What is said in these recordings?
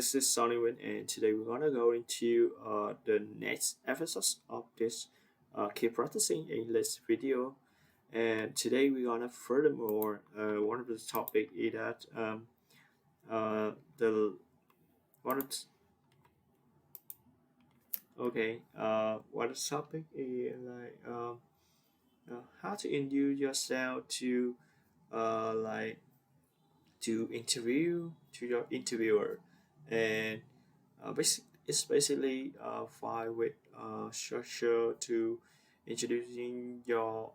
this is Sonny, and today we're gonna go into the next episode of this keep practicing English video. And today we're gonna furthermore one of the topic is that the one of one of the topic is how to introduce yourself to like to interview to your interviewer, and it's basically file with structure to introducing your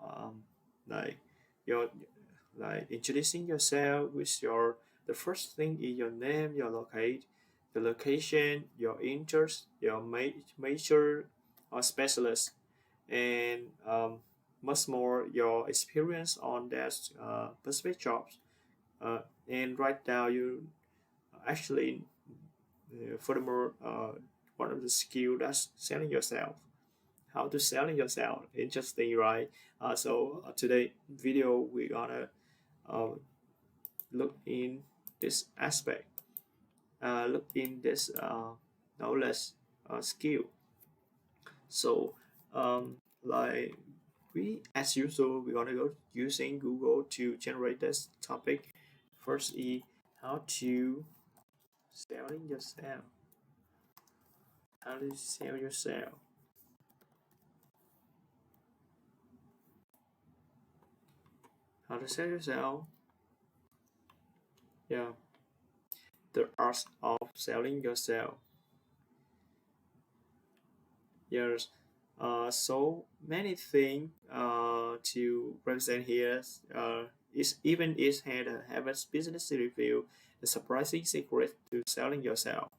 like your introducing yourself with your the first thing is your name, the location, your interest, your major or specialist, and much more your experience on that specific jobs. And right now you actually furthermore one of the skill that's selling yourself, how to selling yourself, interesting, right? Today video we're gonna uh, look in this aspect, look in this knowledge skill. So like we as usual we're gonna go using Google to generate this topic. First is how to selling yourself, how to sell yourself. How to sell yourself? Yeah, the art of selling yourself. Yes, so many things to represent here. Is even it had a Harvard Business Review, the surprising secret to selling yourself.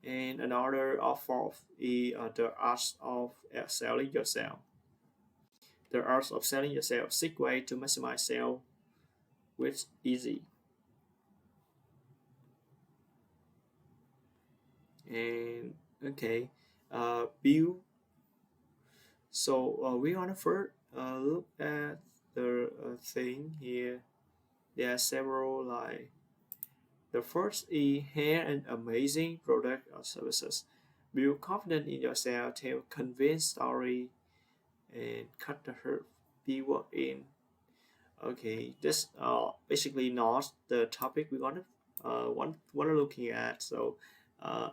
And another of fourth is the art of selling yourself. The art of selling yourself. Six way to maximize sales with easy. And okay, build. So we want to first look at the thing here. There are several like the first is hair and amazing product or services. Build confidence in yourself, tell convince story, and cut the hurt. Be work in. Okay, this basically not the topic we're gonna want to looking at. So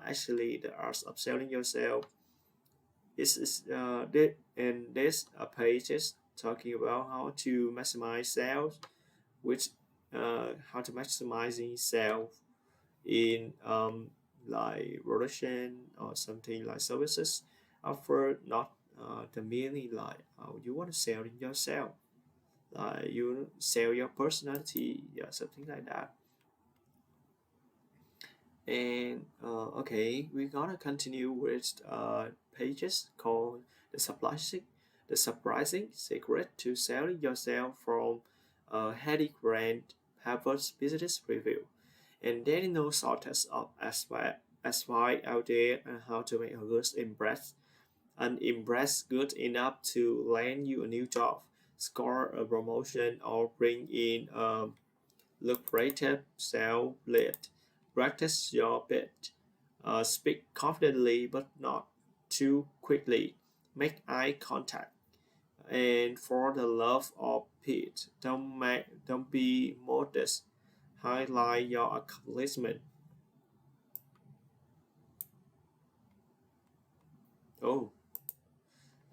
actually the art of selling yourself is and this page is talking about how to maximize sales, which how to maximizing sales in like production or something like services offer, not the merely like you want to sell in yourself, like you sell your personality, yeah, something like that. And okay, we're gonna continue with pages called the surprising secret to selling yourself from heady brand Harvard's Business Review. And there is no shortage of advice out there on how to make others impress and impress good enough to land you a new job, score a promotion, or bring in lucrative sale lead. Practice your bit. Speak confidently but not too quickly. Make eye contact. And for the love of Pete, don't be modest. Highlight your accomplishment. Oh,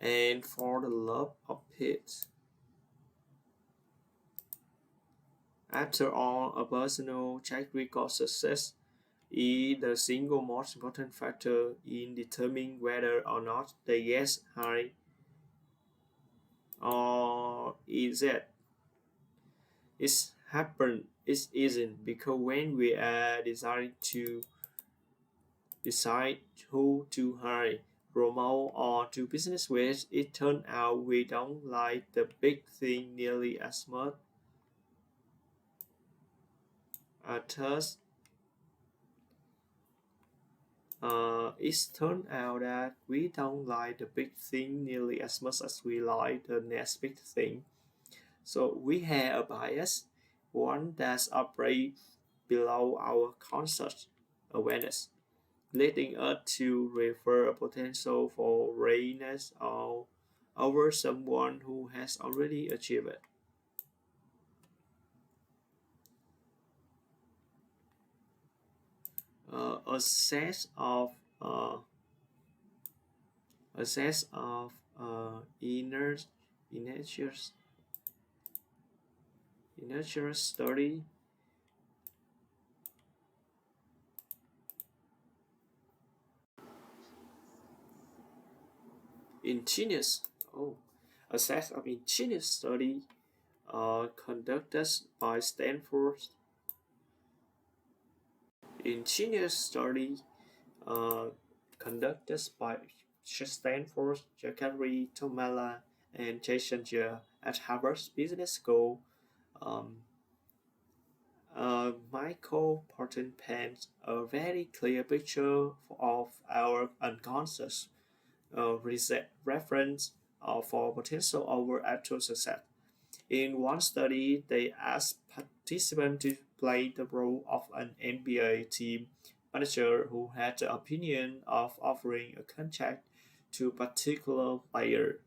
and for the love of Pete. After all, a personal track record success is the single most important factor in determining whether or not they get hired, or is it? It's happened. It isn't, because when we are deciding to decide who to hire, promote, or do business with, it turns out we don't like the big thing nearly as much. Thus, it's turned out that we don't like the big thing nearly as much as we like the next big thing. So we have a bias, one that's operates below our concept. awareness, leading us to refer a potential for greatness or over someone who has already achieved it. A sense of uh, a sense of inner inner study. Ingenious. Oh, a set of ingenious study conducted by ingenious study uh, conducted by Stanford, Jacari Tomala, and Jason Jia at Harvard Business School. Um, Michael Parton paints a very clear picture of our unconscious reference for potential over actual success. In one study, they asked participants to play the role of an NBA team manager who had the opinion of offering a contract to a particular player.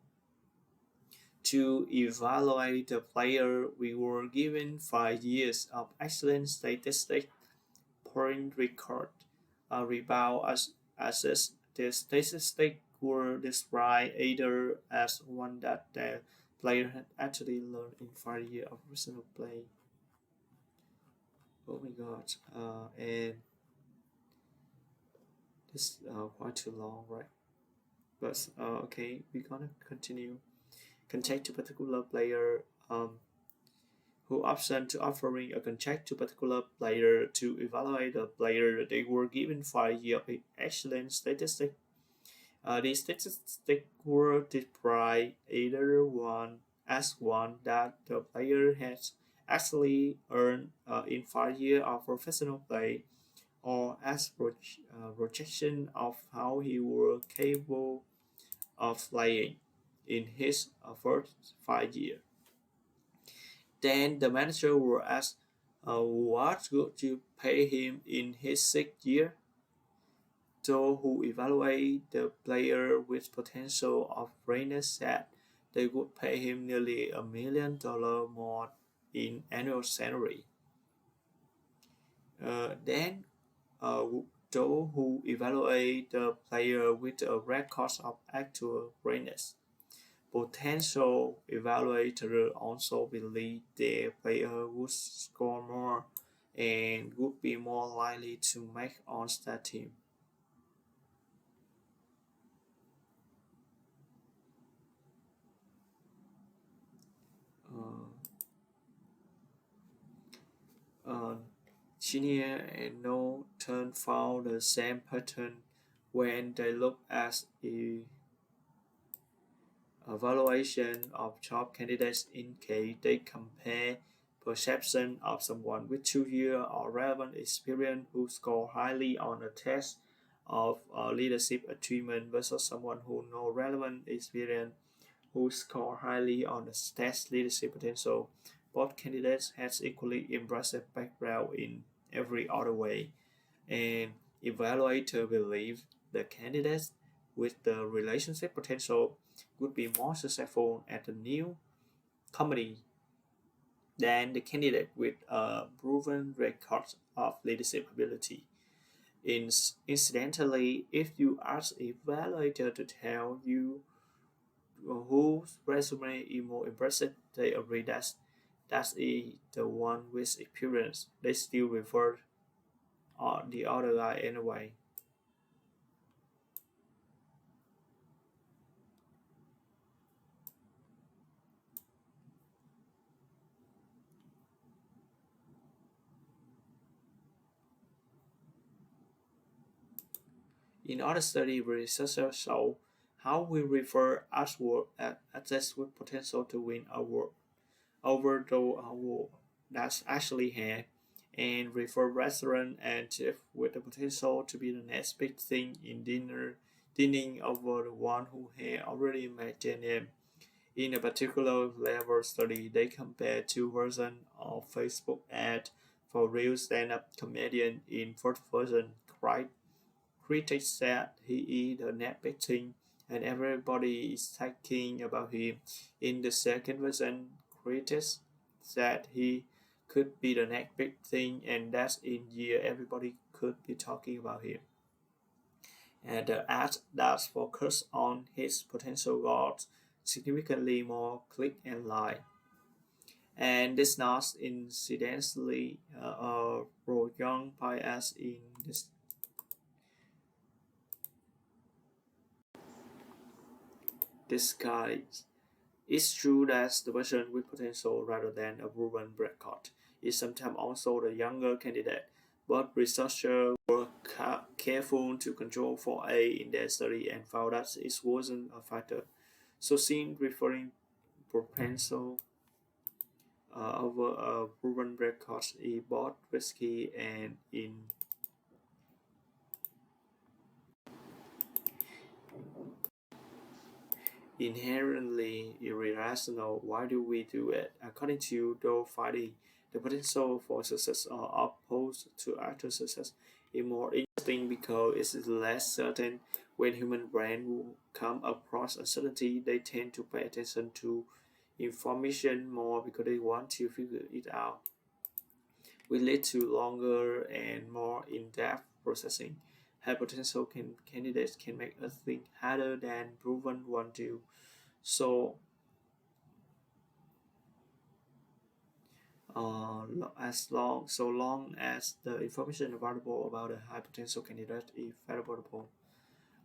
To evaluate the player, we were given 5 years of excellent statistics, point record, rebound assist. The statistics were described either as one that the player had actually learned in 5 years of personal play. Oh my god. And this quite too long, right? But okay, we're gonna continue. Contact to particular player who option to offering a contract to particular player to evaluate the player. They were given 5 years of excellent statistics. The statistics were described either one as one that the player has actually earned in 5 years of professional play, or as projection of how he was capable of playing in his first 5 years. Then the manager will ask, what would you pay him in his 6 year? Those who evaluate the player with potential of greatness said they would pay him nearly $1 million more in annual salary. Then, uh, those who evaluate the player with a record of actual greatness, potential evaluators also believe their player would score more and would be more likely to make all-star team. Uh, uh, Senior and Norton found the same pattern when they looked at a evaluation of job candidates in case they compare perception of someone with 2 year or relevant experience who score highly on a test of leadership achievement versus someone who no relevant experience who score highly on the test leadership potential. Both candidates has equally impressive background in every other way, and evaluator believe the candidates with the relationship potential would be more successful at the new company than the candidate with a proven record of leadership ability. Incidentally, if you ask evaluator to tell you whose resume is more impressive, they agree that's the one with experience. They still refer the other guy anyway. In other study, researchers show how we refer artwork as assets with potential to win award over the award that's actually here, and refer restaurant and chef with the potential to be the next big thing in dining over the one who had already made their name. In a particular level study, they compared two versions of Facebook ad for real stand-up comedian in first person right. Critics said he is the next big thing, and everybody is talking about him. In the second version, critics said he could be the next big thing, and that's in year everybody could be talking about him. And the ad that focused on his potential got significantly more click and like. And this not incidentally a young bias in this disguise. It's true that the version with potential rather than a proven record is sometimes also the younger candidate, but researchers were careful to control for A in their study and found that it wasn't a factor. So, seen referring potential over a proven record is both risky and inherently irrational. Why do we do it? According to Joe Friday, the potential for success are opposed to actual success is more interesting because it is less certain. When human brain will come across uncertainty, they tend to pay attention to information more because they want to figure it out. Will lead to longer and more in-depth processing. High potential candidates can make us think harder than proven one do. So, so long as the information available about a high potential candidate is valuable,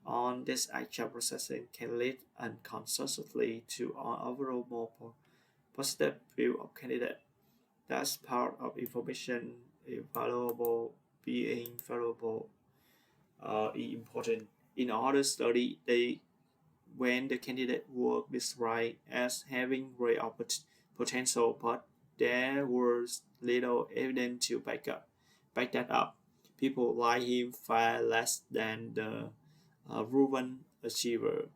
on this actual processing can lead unconsciously to an overall more positive view of candidate. That's part of information is valuable. Being valuable is important. In other study, they when the candidate was described as having great potential, but there was little evidence to back that up. People like him far less than the proven achiever.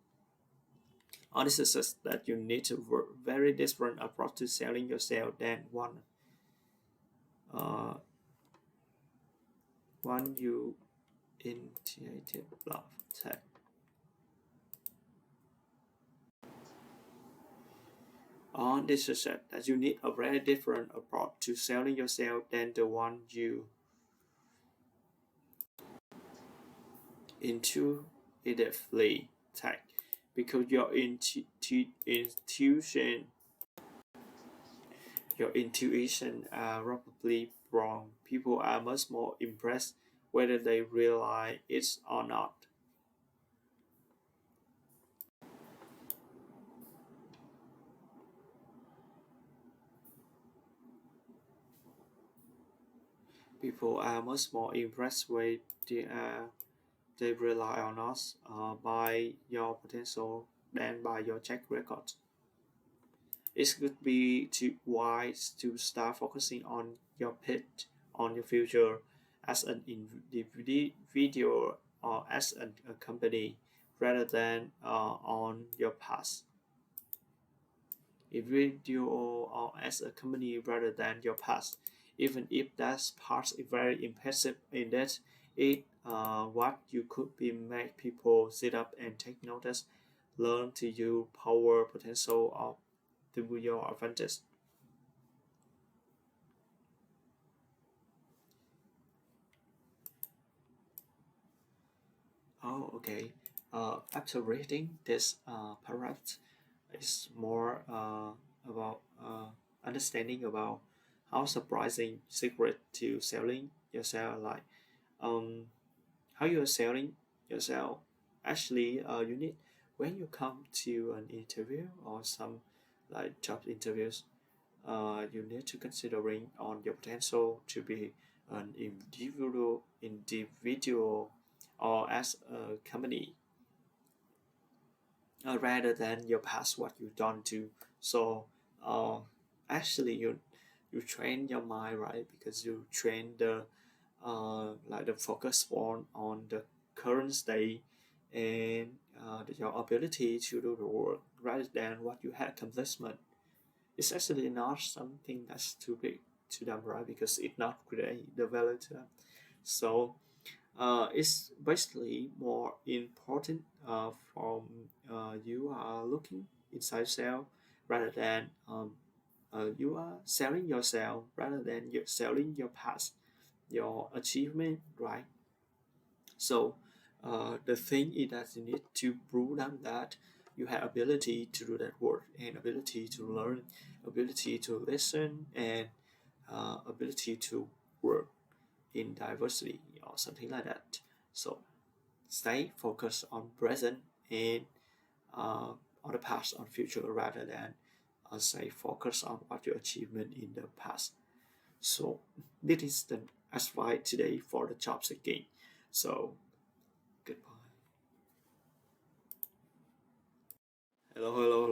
All this suggests that you need to work very different approach to selling yourself than uh, one you initiated love tag. On this suggests that you need a very different approach to selling yourself than the one you intuitively take, because your intuition are probably wrong. People are much more impressed whether they realize it or not. People are much more impressed whether they rely on us by your potential than by your check record. It could be too wise to start focusing on your pit, on your future as an individual or as a company rather than on your past. Individual or as a company rather than your past. Even if that part is very impressive in that it what you could be make people sit up and take notice, learn to use power potential of to your advantage. Oh, okay. After reading this paragraph, is more about understanding about how surprising secret to selling yourself like um how you are selling yourself. Actually, you need when you come to an interview or some like job interviews, you need to considering on your potential to be an individual or as a company rather than your past what you've done to. So uh, actually you train your mind, right? Because you train the like the focus on the current state and your ability to do the work rather than what you had accomplishment. It's actually not something that's too big to them, right? Because it not create the value to them. So It's basically more important from you are looking inside yourself rather than you are selling yourself rather than you selling your past, your achievement, right? So the thing is that you need to prove them that you have ability to do that work and ability to learn, ability to listen, and ability to work in diversity or something like that. So stay focused on present and on the past, on future rather than say focus on what your achievement in the past. So this is the advice today for the job seeking. So goodbye. Hello, hello.